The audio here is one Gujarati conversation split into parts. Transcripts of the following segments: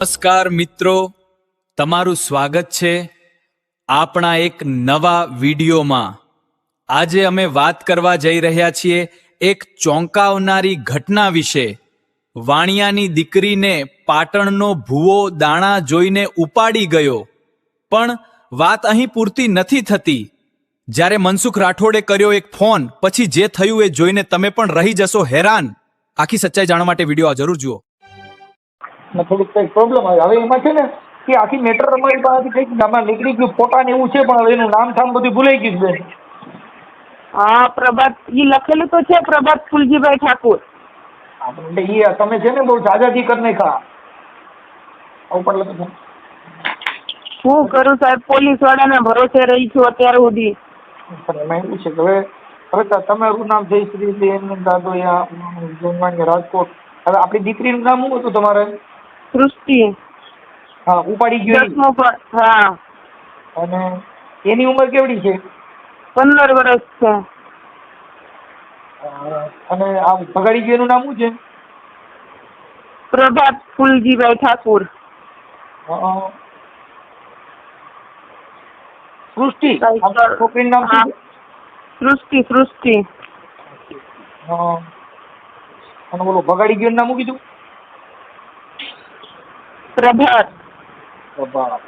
નમસ્કાર મિત્રો, તમારું સ્વાગત છે આપણા એક નવા વિડીયોમાં। આજે અમે વાત કરવા જઈ રહ્યા છીએ એક ચોંકાવનારી ઘટના વિશે। વાણિયાની દીકરીને પાટણનો ભૂવો દાણા જોઈને ઉપાડી ગયો, પણ વાત અહીં પૂરતી નથી થતી। જ્યારે મનસુખ રાઠોડે કર્યો એક ફોન, પછી જે થયું એ જોઈને તમે પણ રહી જશો હેરાન। આખી સચ્ચાઈ જાણવા માટે વિડીયો જરૂર જુઓ। થોડુંક કંઈક પ્રોબ્લેમ આવે હવે એમાં છે ને કે આખી મેટર અમારી પાસેથી કંઈક નામાં નીકળી ગયું, ફોટા ને એવું છે, પણ હવે એનું નામ ઠામ બધું ભૂલાઈ ગયું બેન। હા, પ્રભાત ઈ લખેલું તો છે, પ્રભાત ફૂલજીભાઈ ઠાકુર। આપણે એ તમે છે ને બહુ જાજાજી કરી નાખ્યા ઉપર લખો। શું કરું સાહેબ, પોલીસ વાળાના ભરોસે રહી છું અત્યાર સુધી। પણ એમાં એવું છે કે હવે તમારું નામ જયશ્રી બેન દાદોયા જનવાણી રાજકોટ। હવે આપણી દીકરીનું નામ શું હતું તમારે? સૃષ્ટિ। હા, ઉપાડી ગયો ઈ? 10મું હા। અને એની ઉંમર કેવડી છે? 15 વર્ષ છે। અને આ ભગાડી ગયો એનું નામ શું છે? પ્રભાત ફૂલજીભાઈ ઠાકુર। સૃષ્ટિ છોકરીનું નામ શું છે? સૃષ્ટિ। અને બોલો ભગાડી ગયો નામ શું કીધું? પ્રભાત।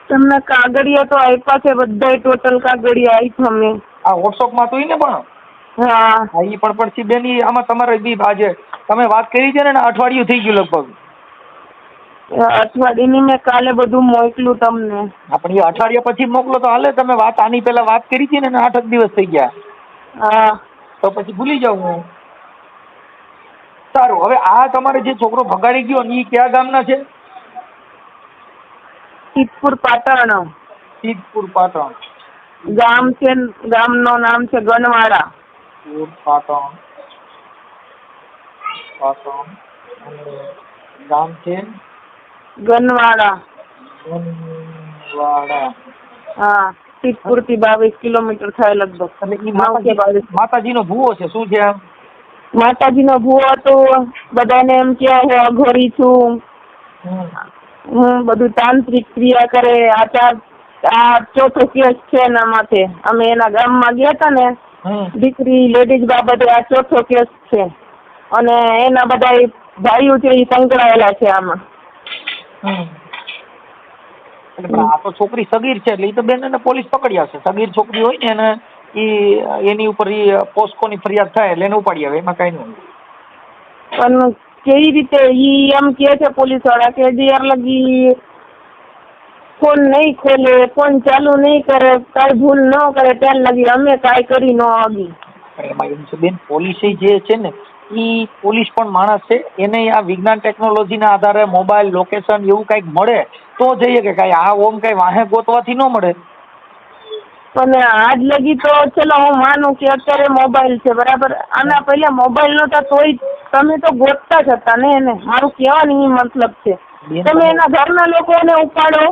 તમને કાગળિયા તો આપ્યા છે, બધા ટોટલ કાગળિયા આપ્યા મેં। આ વોટ્સઅપમાં તો ઈ ને પણ? હા, ઈ પણ પછી બેન ઈ આમાં તમારે બી આજે તમે વાત કરી છે ને અઠવાડિયું થઈ ગયું લગભગ। અઠવાડિયાની મેં કાલે બધું મોકલું તમને। આપણે એ અઠવાડિયા પછી મોકલો તો હાલે? તમે વાત આની પહેલા વાત કરી હતી ને 8 દિવસ થઈ ગયા। હા, તો પછી ભૂલી જાઉં હું। સારું, હવે આ તમારે જે છોકરો ભગાડી ગયો ને ઈ કયા ગામના છે? સિદ્ધપુર પાટણ। સિદ્ધપુર પાટણ। ગામ છે, ગામનું નામ છે ગનવાડા। પાટણ અને ગામ છે ગનવાડા। ગનવાડા। હા, સિદ્ધપુર થી 22 કિલોમીટર થાય લગભગ। એટલે ઈ માતાજીનો ભૂવો છે? શું છે આ? માતાજીનો ભૂવો તો બધાને એમ કે હું અઘોરી છું, હું બધું તાંત્રિક ક્રિયા કરે। આ ચોથો કેસ છે એના માથે। અમે એના ગામમાં ગયા હતા ને, દીકરી લેડીઝ બાબતે આ ચોથો કેસ છે, અને એના બધા ભાઈઓ છે એ સંકળાયેલા છે આમાં। આ તો છોકરી સગીર છે એટલે ઈ તો બેન એને પોલીસ પકડી આવશે। સગીર છોકરી હોય ને એને એની ઉપર પોસ્કોની ફરિયાદ થાય એટલે એને ઉપાડી આવે, એમાં કઈ નહીં। પણ કેવી રીતે ઈ એમ કે છે પોલીસ વાળા કે જ્યાર લગી ફોન નહીં ખોલે, ફોન ચાલુ નહીં કરે, કાંઈ ભૂલ ન કરે ત્યાર લગી અમે કાંઈ કરી ન આગી। એમાં એવું છે બેન, પોલીસ જે છે ને ઈ પોલીસ પણ માણસ છે, એને આ વિજ્ઞાન ટેકનોલોજીના આધારે મોબાઈલ લોકેશન એવું કંઈક મળે તો જઈએ કે કાંઈ આ ઓમ કઈ વાહે ગોતવાથી ન મળે। પણ આજ લગી તો ચલો હું માનું કે અત્યારે મોબાઈલ છે બરાબર, આના પહેલા મોબાઈલ નહોતા તોય તમે તો ગોતતા જ હતા ને એને। મારું કહેવાનું ઈ મતલબ છે, તમે એના ઘરના લોકોને ઉપાડો।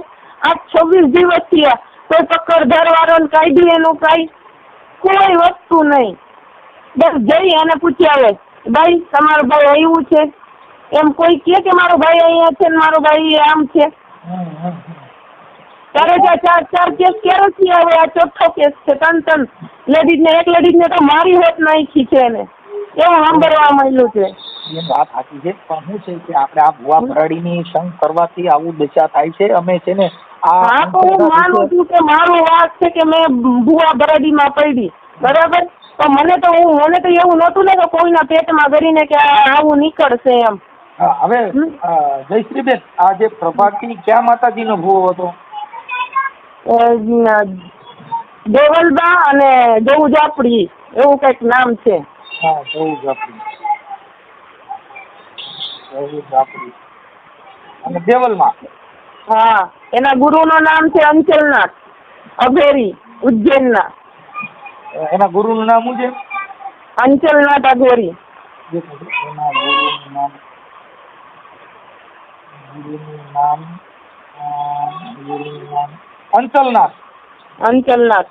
આ 26 દિવસ થયા કોઈ પકડધાર વાળો કાઢી એનું કોઈ વસ્તુ નહીં। બસ જઈ અને પૂછી આવે, ભાઈ તમારો ભાઈ આવ્યું છે? એમ કોઈ કે મારો ભાઈ અહીંયા છે ને મારો ભાઈ આમ છે? ત્યારે ચાર કેસ ક્યારે થયા? હવે આ ચોથો કેસ છે। 3 લેડીઝને, એક લેડીઝને તો મારી હોત નાખી છે એને, એવું સાંભળવા મળ્યું છે। એ વાત સાચી છે, પણ શું છે કે આપણે આ ભુવા ભરાડીની સંગ કરવાથી આવું દશા થાય છે। અમે છે ને હા, તો હું માનું છું કે મારું વાત છે કે મેં ભુવા ભરાડીમાં પડી બરાબર, તો મને તો એવું નહોતું ને કે કોઈના પેટમાં કરીને કે આવું નીકળશે એમ। હવે જયશ્રીબેન, આ જે પ્રભાતી ક્યાં માતાજીનો ભૂવો હતો? દેવલબા અને જવું એવું કઈક નામ છે। હા, જવું જાપડી અને દેવલમાં। હા, એના ગુરુનું નામ છે અંચલનાથ અઘોરી, ઉજ્જૈનના। એના ગુરુનું નામ શું છે? અંચલનાથ અઘોરી। ગુરુનું નામ અંચલનાથ।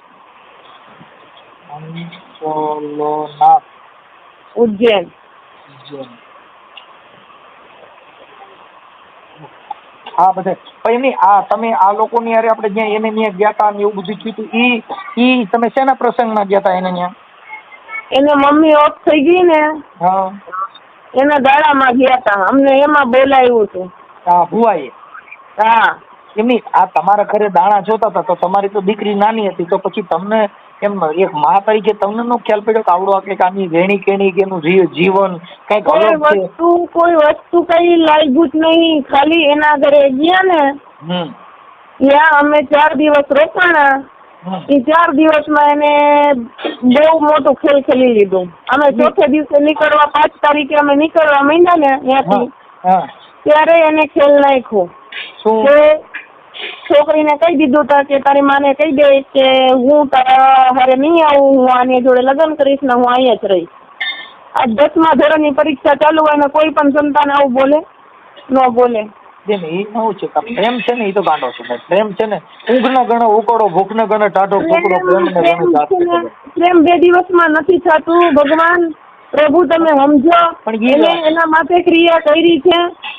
ઉજ્જૈન। હા બધે પણ એમની આ તમે આ લોકોની યારે આપણે જ્યાં એને ત્યાં ગયા હતા ને એવું બધું થયું હતું ઈ તમે શેના પ્રસંગમાં ગયા હતા એને ત્યાં? એને મમ્મી ઓફ થઈ ગઈ ને હા એના દાડામાં ગયા હતા, અમને એમાં બોલાવ્યું હતું. હા ભુવાએ. હા એમની આ તમારા ઘરે દાણા જોતા હતા તો તમારી તો દીકરી નાની હતી તો પછી તમને એમ એક મા તરીકે તમને નો ખ્યાલ પડ્યો કે આવડો કંઈક આની રહેણી કેણી કે એનું જીવન કંઈક અલગ છે? કોઈ વસ્તુ કઈ લાગ્યું જ નહીં, ખાલી એના ઘરે ગયા ને ત્યાં અમે 4 દિવસ રોકાણા. એ 4 દિવસમાં એને બહુ મોટું ખેલ ખેલી લીધું. અમે ચોથે દિવસે નીકળવા 5 તારીખે અમે નીકળવા માંડ્યા ને ત્યાંથી ત્યારે એને ખેલ નાખ્યો કે છોકરીને કહી દીધું તા કે તારી માને કહી દે કે હું તારા હારે નહીં આવું, હું આની જોડે લગ્ન કરીશ ને હું અહીંયા જ રહીશ. આ 10મા ધોરણની પરીક્ષા ચાલુ હોય ને કોઈ પણ સંતાન આવું બોલે ન બોલે. બેન એ શું છે પ્રેમ છે ને એ તો ગાંડો છે. પ્રેમ છે ને ઊંઘ ન ગણો ઉકળો, ભૂખ ન ગણો ટાઢો ફૂકડો, પ્રેમ 2 દિવસમાં નથી થતું. ભગવાન પ્રભુ તમે સમજો. એને એના માટે ક્રિયા કરી છે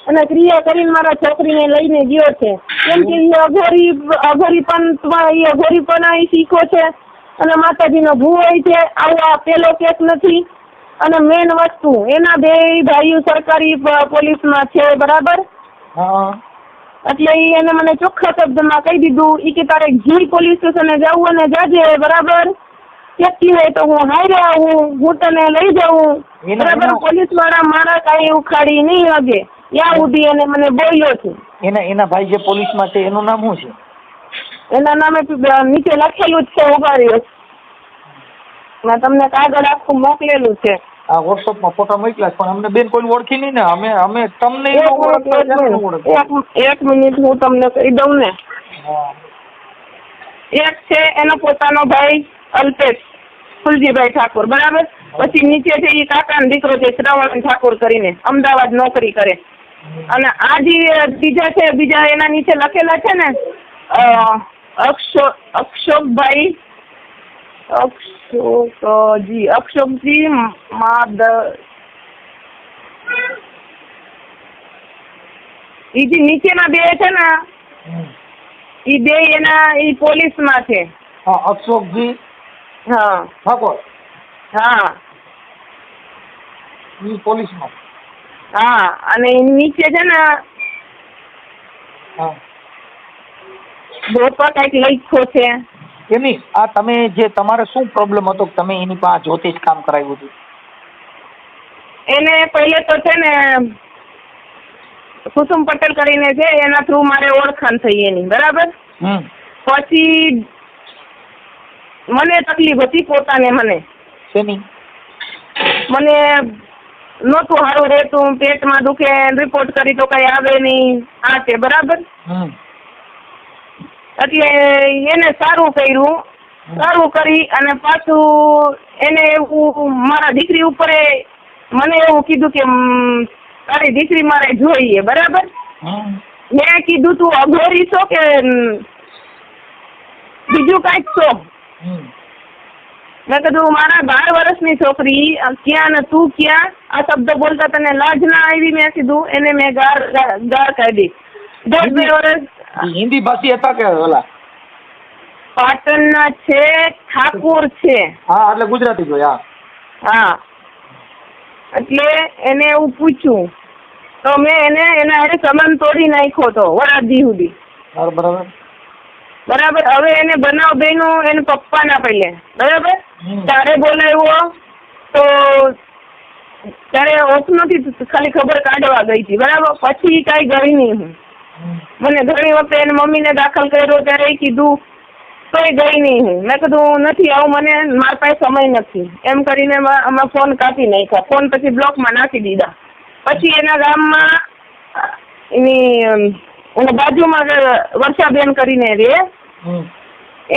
અને ક્રિયા કરીને મારા છોકરીને લઈને ગયો છે કેમ કે એ અઘોરી પણ શીખો છે અને માતાજીનો ભૂવો છે. આવો પેલો કેસ નથી. અને મેન વસ્તુ એના 2 ભાઈઓ સરકારી પોલીસમાં છે બરાબર. એટલે એને મને ચોખ્ખા શબ્દમાં કહી દીધું કે તારે જી પોલીસ સ્ટેશને જવું અને જાજે બરાબર. કેટલી હોય તો હું હારે આવું, હું તને લઈ જાઉં બરાબર. પોલીસ વાળા મારા કઈ ઉખાડી નહીં હગે ત્યાં સુધી એને મને બોલ્યો છે. એના ભાઈ જે પોલીસમાં છે એનું નામ શું છે? એના નામે નીચે લખેલું જ છે, ઉભા રહ્યો. મેં તમને કાગળ આખું મોકલેલું છે. આ વોટ્સઅપમાં ફોટો મોકલ્યા પણ અમને બેન કોઈ ઓળખી નહીં ને. અમે તમને એક મિનિટ હું તમને કહી દઉં ને. એક છે એનો પોતાનો ભાઈ અલ્પેશ ફુલજીભાઈ ઠાકોર બરાબર. પછી નીચે છે એ કાકાનો દીકરો છે શ્રવણ ઠાકોર કરીને, અમદાવાદ નોકરી કરે. અને આ જે બીજા છે બીજા એના નીચે લખેલા છે ને અક્ષોકભાઈ અક્ષોકજી એ જે નીચેના 2 છે ને એ 2 એના પોલીસમાં છે. અક્ષોકજી હા ઠાકોર. હા પોલીસમાં. હા અને નીચે છે ને બોપા કઈક લખ્યો છે. એની આ તમે જે તમારે શું પ્રોબ્લેમ હતો તમે એની પાસે જ્યોતિષ કામ કરાવ્યું હતું? એને પહેલે તો છે ને કુસુમ પટેલ કરીને છે એના થ્રુ મારે ઓળખાણ થઈ એની બરાબર. પછી મને તકલીફ હતી પોતાને. મને નહોતું સારું રહેતું, પેટમાં દુખે, રિપોર્ટ કરી તો કઈ આવે નહીં આ છે બરાબર. એટલે એને સારું કર્યું, સારું કરી અને પાછું એને એવું મારા દીકરી ઉપર મને એવું કીધું કે તારી દીકરી મારે જોઈએ બરાબર. મેં કીધું તું અઘોરી છો કે બીજું કાંઈક છો? મેં કીધું મારા 12 વર્ષની છોકરી ક્યાં ને તું ક્યાં? આ શબ્દ બોલતા તને લાજ ના આવી? મેં કીધું એને મેં ગાળ કાઢી. 10-2 વર્ષ હિન્દી ભાષી હતા કે ઓલા પાટણના છે, ઠાકોર છે. હા એટલે ગુજરાતી જોયા. હા એટલે એને એવું પૂછ્યું તો મેં એના હારે સંબંધ તોડી નાખ્યો તો વરાદી સુધી બરાબર. હવે એને બનાવ બન્યો એને પપ્પાના પહેલે બરાબર. ત્યારે બોલાવ્યો તો ત્યારે ઓછનોથી ખાલી ખબર કાઢવા ગઈ હતી બરાબર. પછી કાંઈ ગઈ નહીં હું. મને ઘણી વખતે એને મમ્મીને દાખલ કર્યો ત્યારે કીધું તોય ગઈ નહીં હું. મેં કીધું નથી આવું, મને મારા પાસે સમય નથી એમ કરીને અમે ફોન કાપી નાખ્યા. ફોન પછી બ્લોકમાં નાખી દીધા. પછી એના ગામમાં એની બાજુમાં વર્ષાબેન કરીને રે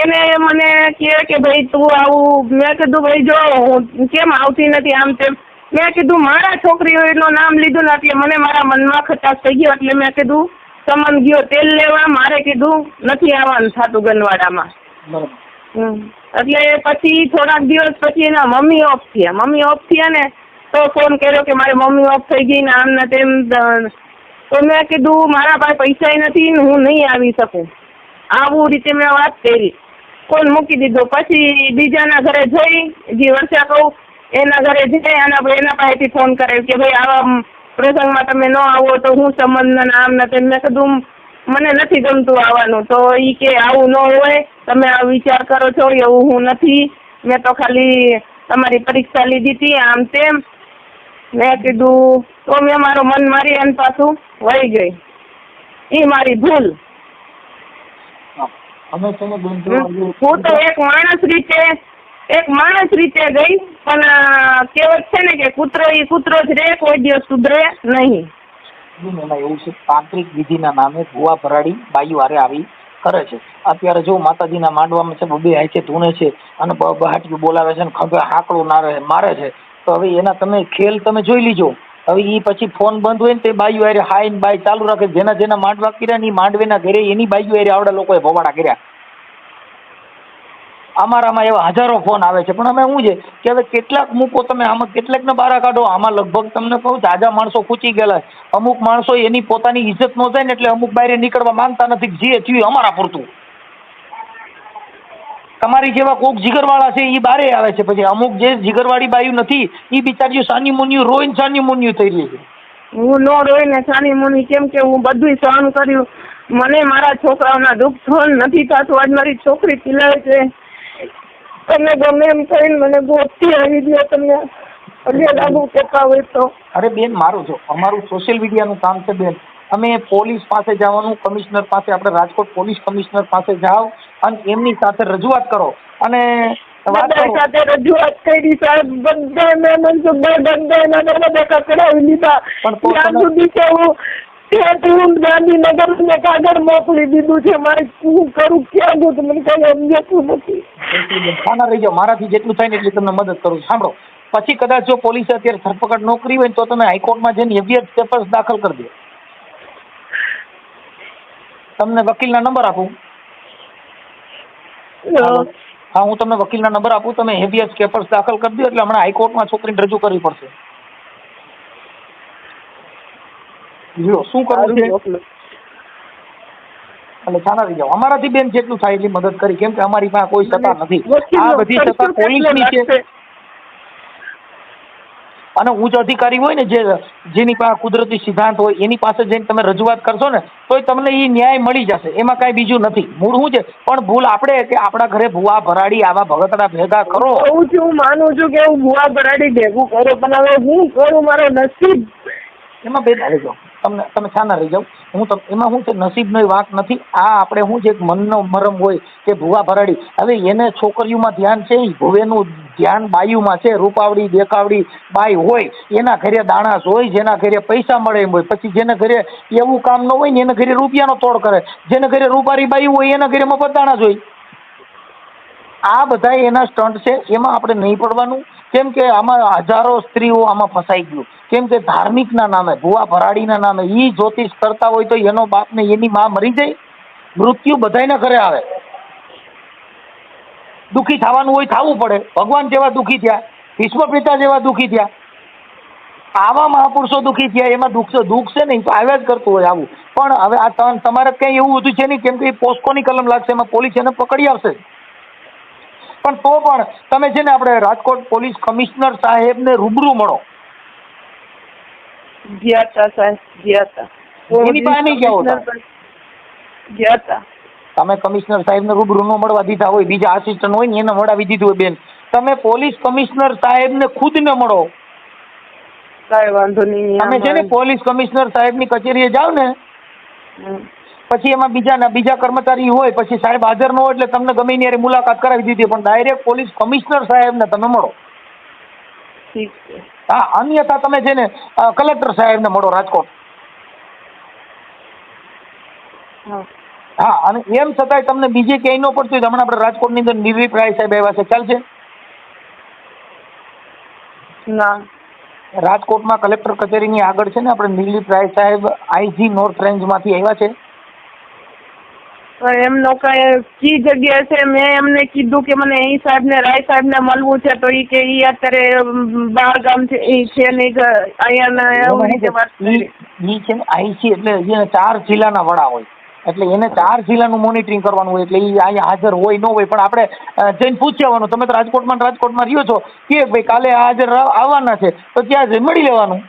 એને મને કહે કે ભાઈ તું આવું. મેં કીધું ભાઈ જો હું કેમ આવતી નથી આમ તેમ. મેં કીધું મારા છોકરીઓનું નામ લીધું ને એટલે મને મારા મનમાં ખટાશ થઈ ગયો. એટલે મેં કીધું સમન ગયો તેલ લેવા, મારે કીધું નથી આવવાનું થતું ગનવાડામાં. એટલે પછી થોડાક દિવસ પછી એના મમ્મી ઓફ થયા ને તો ફોન કર્યો કે મારી મમ્મી ઓફ થઈ ગઈ ને આમ ને તેમ. તો મેં કીધું મારા પાસે પૈસા નથી ને હું નહીં આવી શકું, આવું રીતે મેં વાત કરી. ફોન મૂકી દીધો. પછી બીજાના ઘરે જઈ, જે વર્ષા કહું એના ઘરે જઈ અને એના પાસેથી ફોન કરાવ્યો કે ભાઈ આવા પ્રસંગમાં તમે ન આવો તો હું સંબંધ આમ નથી. મેં કીધું મને નથી ગમતું આવવાનું. તો એ કે આવું ન હોય, તમે આ વિચાર કરો છો, એવું હું નથી, મેં તો ખાલી તમારી પરીક્ષા લીધી હતી આમ તેમ. મેં કીધું તો મેં મારું મન મારી અને પાછું વહી ગઈ. એ મારી ભૂલ. અમે છે ને બેન હું તો એક માણસ રીતે ગઈ, પણ કહેવત છે ને કે કૂતરો એ કૂતરો જ રહે, કોઈ દિવસ સુધરે નહીં. એમાં એવું છે, તાંત્રિક વિધિના નામે ભુવા ભરાડી બાઈઓ હારે આવી કરે છે. અત્યારે જો માતાજીના માંડવામાં છે, બબે હાય છે, ધૂણે છે અને બહાટિયું બોલાવે છે ને ખભે હાકડું મારે છે. તો હવે એના તમે ખેલ તમે જોઈ લીજો. હવે એ પછી ફોન બંધ હોય ને તે બાઈઓ હારે હાઈ ને બાઈ ચાલુ રાખે. જેના માંડવા કર્યા ને એ માંડવેના ઘરે એની બાઈઓ હારે આવડા લોકોએ ભવાડા કર્યા. અમારામાં એવા હજારો ફોન આવે છે, પણ અમે શું છે કે હવે કેટલાક મૂકો તમે, આમાં કેટલાકને બહાર કાઢો. આમાં લગભગ તમને કહું જાજા માણસો ખૂચી ગયેલા. અમુક માણસો એની પોતાની ઇજ્જત ન જાય ને એટલે અમુક બહાર નીકળવા માંગતા નથી. જે થયું અમારા પૂરતું. તમારી જેવા કોક જીગરવાળા છે એ બારે આવે છે. પછી અમુક જે જીગરવાળી બાયું નથી એ બિચારીઓ સાની મુનિયું રોઈને સાની મુનિયું થઈ રહી છે. હું નો રોઈને સાની મુનિ, કેમ કે હું બધું સહન કર્યું. મને મારા છોકરાઓના દુઃખ સહન નથી થતું. આજ મારી છોકરી ચિલ્લાય છે, તમને ગમે એમ કરીને મને ગોતથી આવી દો, તમને પગે લાગુ કેતા હોય તો. અરે બેન, મારું જો અમારું સોશિયલ મીડિયાનું કામ છે બેન. અમે પોલીસ પાસે જવાનું, કમિશનર પાસે, આપણે રાજકોટ પોલીસ કમિશનર પાસે જાઓ અને એમની સાથે રજૂઆત કરો અને વાત કરો. સાથે રજૂઆત કરી સાહેબ, બધા મેં મનસુખભાઈ બધા કકડાવી લીધા. પણ ત્યાં સુધી કે હું ગાંધીનગર ને કાગળ મોકલી દીધું છે. મારે શું કરું, ક્યાં દઉં, મને કઈ સમજાતું નથી. ખાના રહી જાઓ, મારાથી જેટલું થાય ને એટલી તમને મદદ કરું. સાંભળો, પછી કદાચ જો પોલીસે અત્યારે ધરપકડ ન કરી હોય ને તો તમે હાઈકોર્ટમાં જઈને હેવિયસ પેપર્સ દાખલ કરી દો. તમને વકીલના નંબર આપું? હા, હું તમને વકીલના નંબર આપું. તમે હેવિયસ પેપર્સ દાખલ કરી દો એટલે હમણાં હાઈકોર્ટમાં છોકરીને રજૂ કરવી પડશે. જો શું કરવું છે એટલે છાના રહી જાઓ. અમારાથી બેન જેટલું થાય એટલી મદદ કરી, કેમ કે અમારી પાસે કોઈ સત્તા નથી. આ બધી સત્તા પોલીસની છે. અને ઉચ્ચ અધિકારી હોય ને જેની પાસે કુદરતી સિદ્ધાંત હોય એની પાસે જઈને તમે રજૂઆત કરશો ને તોય તમને એ ન્યાય મળી જશે. એમાં કાંઈ બીજું નથી. મૂળ શું છે, પણ ભૂલ આપણે કે આપણા ઘરે ભૂવા ભરાડી આવા ભગતડા ભેગા કરો. હું માનું છું કે હું ભૂવા ભરાડી ભેગું કરું, પણ હવે હું કરું, મારો નસીબ. એમાં બેન આવી જાઓ, તમે છાના રહી જાઓ. એમાં શું છે, નસીબનો વાત નથી. આ આપણે શું છે, મનનો મરમ હોય કે ભૂવા ભરાડી. હવે એને છોકરીઓમાં ધ્યાન છે, ભુવેનું ધ્યાન બાયુમાં છે. રૂપાવડી દેખાવડી બાઈ હોય એના ઘરે દાણાસ હોય, જેના ઘરે પૈસા મળે એમ હોય. પછી જેના ઘરે એવું કામ ન હોય ને એના ઘરે રૂપિયાનો તોડ કરે. જેના ઘરે રૂપારી બાઈ હોય એના ઘરે મફત દાણા જ હોય. આ બધા એના સ્ટન્ટ છે. એમાં આપણે નહીં પડવાનું, કેમ કે આમાં હજારો સ્ત્રીઓ આમાં ફસાઈ ગયું. કેમ કે ધાર્મિકના નામે, ભુવા ભરાડીના નામે ઈ જ્યોતિષ કરતા હોય તો એનો બાપ ને એની માં મરી જાય. મૃત્યુ બધાયના ઘરે આવે. દુઃખી થવાનું હોય થવું પડે. ભગવાન જેવા દુઃખી થયા, ભીષ્મ પિતા જેવા દુઃખી થયા, આવા મહાપુરુષો દુઃખી થયા. એમાં દુઃખ છે ને તો આવ્યા જ કરતું હોય આવું. પણ હવે આ તમારે કંઈ એવું બધું છે નહીં, કેમ કે એ પોસ્કોની કલમ લાગશે, એમાં પોલીસ એને પકડી આવશે. પણ તો પણ તમે છે ને આપણે રાજકોટ પોલીસ કમિશનર સાહેબને રૂબરૂ મળો. ગયા હતા એની પાસે નહીં ગયા હતા. તમે કમિશનર સાહેબને રૂબરૂ ન મળવા દીધા હોય, બીજા આસિસ્ટન્ટ હોય ને એને મળાવી દીધું હોય. બેન, તમે પોલીસ કમિશનર સાહેબને ખુદને મળો. કાંઈ વાંધો નહીં. તમે છે ને પોલીસ કમિશનર સાહેબની કચેરીએ જાઓ ને, પછી એમાં બીજા કર્મચારી હોય, પછી સાહેબ હાજર ન હોય એટલે તમને ગમે ત્યારે મુલાકાત કરાવી દીધી, પણ ડાયરેક્ટ પોલીસ કમિશનર સાહેબને તમે મળો. ઠીક છે. હા, અન્યથા તમે છે ને કલેક્ટર સાહેબને મળો રાજકોટ. હા, અને એમ છતાંય તમને બીજે ક્યાંય ન પડતું હોય. હમણાં આપણે રાજકોટની અંદર નિર્વીક રાય સાહેબ આવ્યા છે, ચાલશે? ના, રાજકોટમાં કલેક્ટર કચેરીની આગળ છે ને આપણે નિર્લીપ રાય સાહેબ આઈજી નોર્થ રેન્જમાંથી આવ્યા છે. એમનો કઈ જગ્યા છે? મેં એમને કીધું કે મને એ સાહેબ ને રાય સાહેબ ને મળવું છે, તો ઈ કે ઈ અત્યારે બહાર ગામ છે, ઈ છે નહીં અહીંયા એવું રીતે વાત કરી. ઈ છે ને આઈસી એટલે એને 4 જિલ્લાના વડા હોય, એટલે એને 4 જિલ્લાનું મોનિટરિંગ કરવાનું હોય, એટલે ઈ અહીંયા હાજર હોય ન હોય, પણ આપણે જઈને પૂછી આવવાનું. તમે તો રાજકોટમાં રહ્યો છો કે ભાઈ કાલે હાજર આવવાના છે, તો ત્યાં જઈને મળી લેવાનું.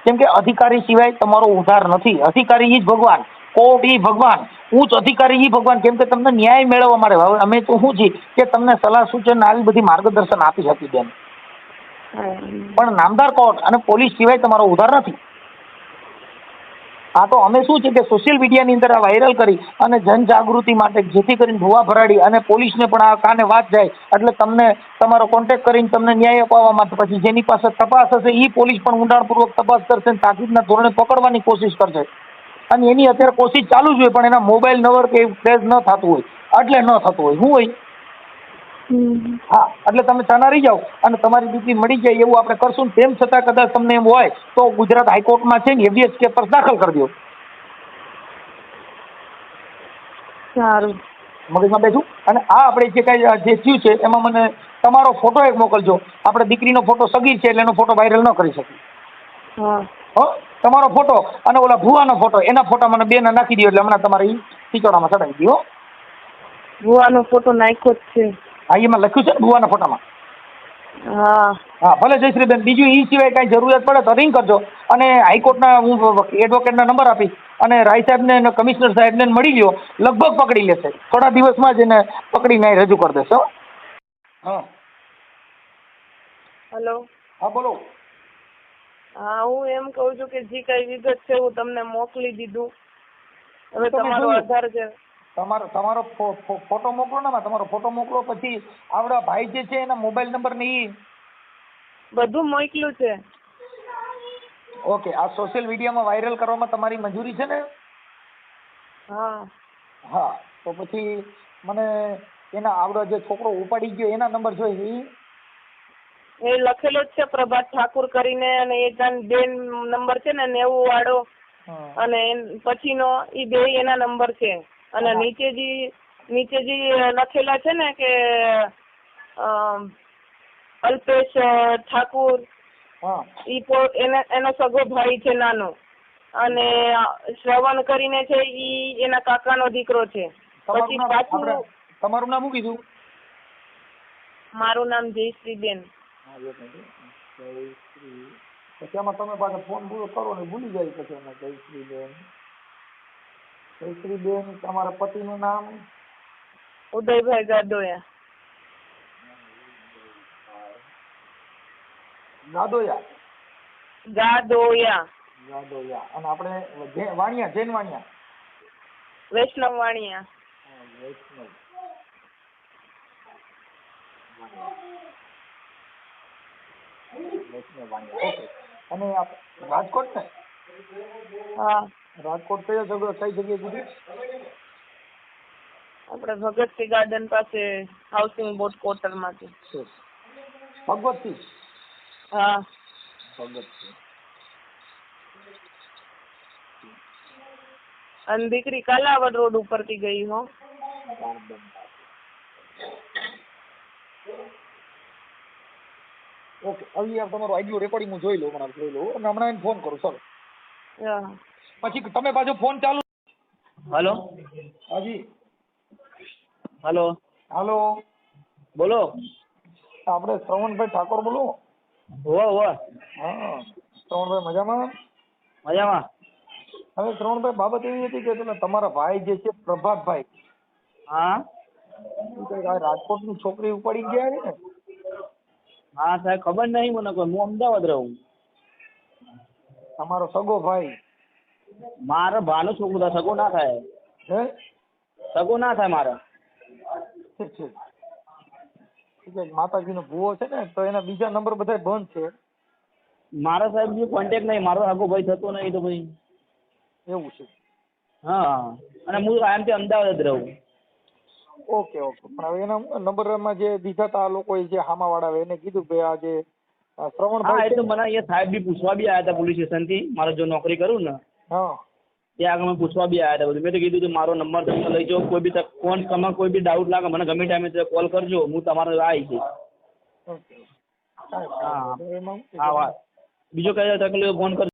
કેમ કે અધિકારી સિવાય તમારો ઉદ્ધાર નથી. અધિકારી ઈ જ ભગવાન, કોર્ટ ઈ ભગવાન, ઉચ્ચ અધિકારી ઈ ભગવાન. કેમ કે તમને ન્યાય મેળવવા માટે હવે અમે તો શું છીએ કે તમને સલાહ સૂચન આવી બધી માર્ગદર્શન આપી શકી બેન, પણ નામદાર કોર્ટ અને પોલીસ સિવાય તમારો ઉદ્ધાર નથી. આ તો અમે શું છે કે સોશિયલ મીડિયાની અંદર આ વાયરલ કરી અને જનજાગૃતિ માટે, જેથી કરીને ભૂવા ભરાડી અને પોલીસને પણ આ કાને વાત જાય, એટલે તમને તમારો કોન્ટેક્ટ કરીને તમને ન્યાય અપાવવા માટે પછી જેની પાસે તપાસ હશે એ પોલીસ પણ ઊંડાણપૂર્વક તપાસ કરશે અને તાકીદના ધોરણે પકડવાની કોશિશ કરશે. અને એની અત્યારે કોશિશ ચાલુ જ હોય, પણ એના મોબાઈલ નંબર કે ટ્રેસ ન થતું હોય, એટલે ન થતું હોય. શું હોય? હા, એટલે તમે ચાના રહી જાઓ અને તમારી દીકરી મળી જાય એવું આપણે કરશું. તેમ છતાં કદાચ તમને એમ હોય તો ગુજરાત હાઈકોર્ટમાં છે ને હેબિયસ કેસ દાખલ કરી દો. સારું, મગજમાં બેઠું. અને આ આપણે જે કાંઈ જે થયું છે એમાં મને તમારો ફોટો એક મોકલજો. આપણે દીકરીનો ફોટો સગીર છે એટલે એનો ફોટો વાયરલ ન કરી શકીએ. તમારો ફોટો અને ઓલા ભુવાનો ફોટો, એના ફોટા મને બેના નાખી દો, એટલે હમણાં તમારે ખીચોડામાં ચડાવી દો. ભુવાનો ફોટો નાખ્યો જ છે. હા, એમાં લખ્યું છે ને ભુવાના ફોટામાં. હા, ભલે જયશ્રીબેન. બીજું એ સિવાય કાંઈ જરૂરિયાત પડે તો રિંગ કરજો. અને હાઈકોર્ટના હું એડવોકેટના નંબર આપીશ અને રાય સાહેબને અને કમિશનર સાહેબને મળી લ્યો, લગભગ પકડી લેશે. થોડા દિવસમાં જ એને પકડીને રજૂ કરી દેશે. હા, હેલો. હા બોલો. હા, હું એમ કહું છું કે જે કઈ વિગત છે હું તમને મોકલી દીધું. હવે તમારો આધાર છે. તમારો ફોટો મોકલો ને. તમારો ફોટો મોકલો, પછી આવડા ભાઈ જે છે એના મોબાઈલ નંબર ને ઈ બધું મોકલ્યું છે. ઓકે. આ સોશિયલ મીડિયામાં વાયરલ કરવામાં તમારી મંજૂરી છે ને? હા. હા, તો પછી મને એના આવડો જે છોકરો ઉપાડી ગયો એના નંબર જોઈએ. એ લખેલો જ છે પ્રભાત ઠાકુર કરીને, અને એક બેન નંબર છે ને 90 વાળો, અને પછીનો ઈ બે એના નંબર છે. અને નીચે જે લખેલા છે ને કે અલ્પેશ ઠાકુર, એનો સગો ભાઈ છે નાનો, અને શ્રવણ કરીને છે ઈ એના કાકાનો દીકરો છે. પછી પાછું તમારું નામ શું કીધું? મારું નામ જયશ્રીબેન. પછી આમાં તમે પાછા ફોન પૂરો કરો ને ભૂલી જાય. પછી એમાં જયશ્રીબેન તમારા પતિનું નામ? ઉદયભાઈ ગાદોયા. ગાદોયા. અને આપણે વાણિયા, જૈન વાણિયા, વૈષ્ણવ વાણિયા. ઓકે. અને રાજકોટ ને? હા. રાજકોટ કઈ જગ્યાએ કીધું? આપણે ભગતસિંહ ગાર્ડન પાસે હાઉસિંગ બોર્ડ ક્વાર્ટર માંથી. ભગવતસિંહ? હા, ભગતસિંહ. અને દીકરી કાલાવડ રોડ ઉપરથી ગઈ હો. ઓકે. હવે તમારું આઈડિયો રેકોર્ડિંગ હું જોઈ લઉં, અને હમણાં એને ફોન કરું. ચલો. પછી તમે પાછો ફોન ચાલુ. હેલો. હાજી. હેલો. હાલો, બોલો. આપણે શ્રવણભાઈ ઠાકોર બોલો? હા, શ્રવણભાઈ મજામાં? મજામાં. હવે શ્રવણભાઈ, બાબત એવી હતી કે તમારા ભાઈ જે છે પ્રભાતભાઈ, હા, રાજકોટની છોકરી ઉપાડી ગયા છે ને? હા સાહેબ, ખબર નહીં મને કોઈ. હું અમદાવાદ રહું. તમારો સગો ભાઈ? મારા ભાનો છોકરો થાય, સગો ના થાય. હે? સગો ના થાય મારે. ઠીક છે. માતાજીનો ભૂવો છે ને, તો એના બીજા નંબર બધા બંધ છે. મારા સાહેબ જે કોન્ટેક્ટ નહીં, મારો સગો ભાઈ થતો નહીં તો ભાઈ એવું છે? હા, અને હું આમથી અમદાવાદ જ રહું. ઓકે. પણ હવે એના નંબરમાં જે દીધા હતા આ લોકોએ, જે હામાવાળા, એને કીધું કે આ જે શ્રવણભાઈ, હા, એટલે મને અહીંયા સાહેબ બી પૂછવા બી આવ્યા હતા પોલીસ સ્ટેશનથી, મારે જો નોકરી કરું ને. હા. ત્યાં આગળ મને પૂછવા બી આવ્યા હતા બધું. મેં તો કીધું કે મારો નંબર તમે લઈ જાઓ, કોઈ બી ફોન તમારે કોઈ બી ડાઉટ લાગે મને ગમે ટાઈમે કોલ કરજો, હું તમારે આવી જઈશ. ઓકે હા હા વાત બીજો કઈ તકલીફ ફોન કરજો.